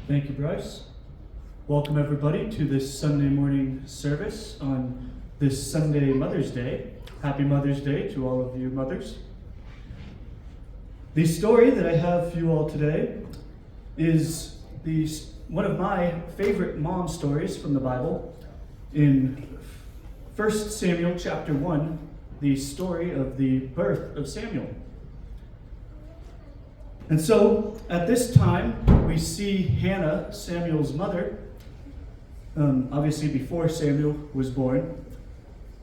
Thank you, Bryce. Welcome, everybody, to this Sunday morning service on this Sunday Mother's Day. Happy Mother's Day to all of you mothers. The story that I have for you all today is one of my favorite mom stories from the Bible. In 1 Samuel chapter 1, the story of the birth of Samuel. And so, at this time, we see Hannah, Samuel's mother, obviously before Samuel was born.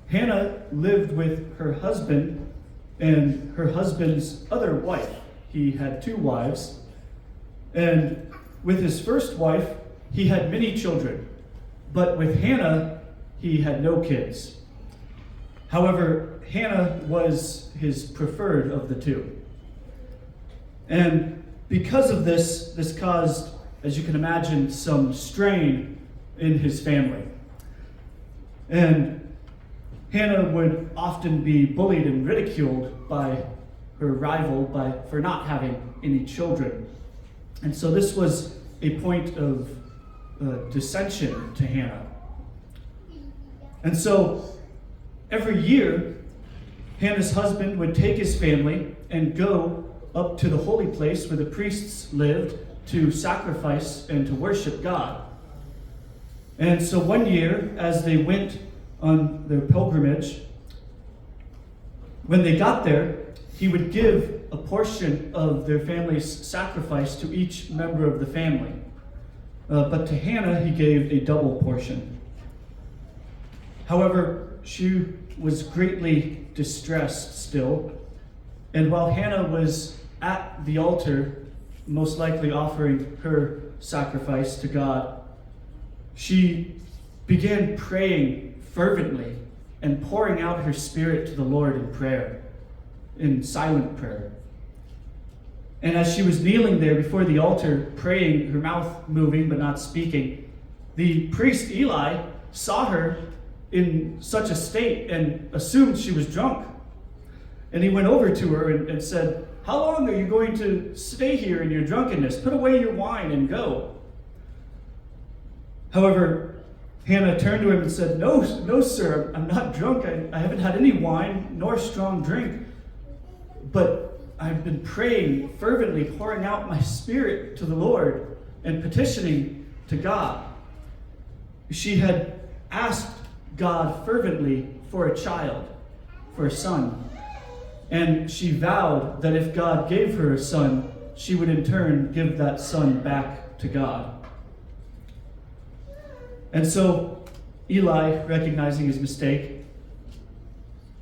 Hannah lived with her husband and her husband's other wife. He had two wives. And with his first wife, he had many children. But with Hannah, he had no kids. However, Hannah was his preferred of the two. And because of this caused, as you can imagine, some strain in his family. And Hannah would often be bullied and ridiculed by her rival for not having any children. And so this was a point of dissension to Hannah. And so every year, Hannah's husband would take his family and go up to the holy place where the priests lived to sacrifice and to worship God. And so one year, as they went on their pilgrimage, when they got there, he would give a portion of their family's sacrifice to each member of the family. But to Hannah, he gave a double portion. However, she was greatly distressed still. And while Hannah was at the altar, most likely offering her sacrifice to God, she began praying fervently and pouring out her spirit to the Lord in prayer, in silent prayer. And as she was kneeling there before the altar, praying, her mouth moving but not speaking, the priest Eli saw her in such a state and assumed she was drunk. And he went over to her and said, "How long are you going to stay here in your drunkenness? Put away your wine and go." However, Hannah turned to him and said, No, sir, I'm not drunk. I haven't had any wine nor strong drink. But I've been praying fervently, pouring out my spirit to the Lord and petitioning to God. She had asked God fervently for a child, for a son. And she vowed that if God gave her a son, she would in turn give that son back to God. And so Eli, recognizing his mistake,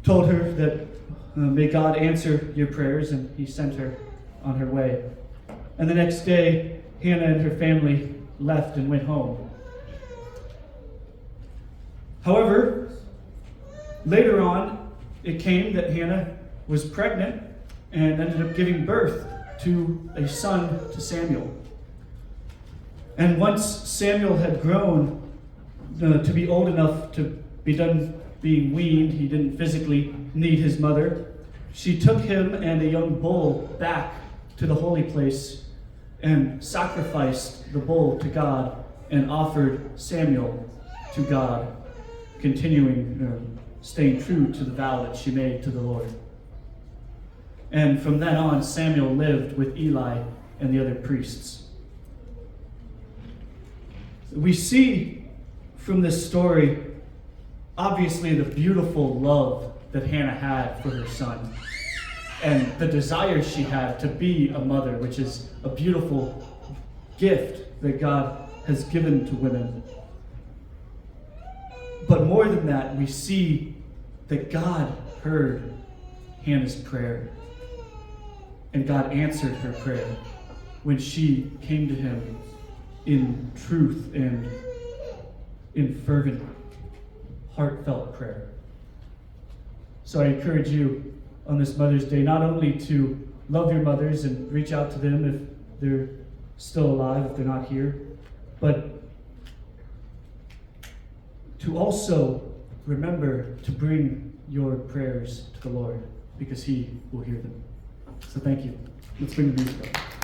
told her that may God answer your prayers, and he sent her on her way. And the next day, Hannah and her family left and went home. However, later on, it came that Hannah was pregnant and ended up giving birth to a son to Samuel. And once Samuel had grown to be old enough to be done being weaned, he didn't physically need his mother, she took him and a young bull back to the holy place and sacrificed the bull to God and offered Samuel to God, staying true to the vow that she made to the Lord. And from then on, Samuel lived with Eli and the other priests. We see from this story, obviously, the beautiful love that Hannah had for her son and the desire she had to be a mother, which is a beautiful gift that God has given to women. But more than that, we see that God heard Hannah's prayer. And God answered her prayer when she came to him in truth and in fervent, heartfelt prayer. So I encourage you on this Mother's Day not only to love your mothers and reach out to them if they're still alive, if they're not here, but to also remember to bring your prayers to the Lord, because he will hear them. So thank you. Let's bring the music up.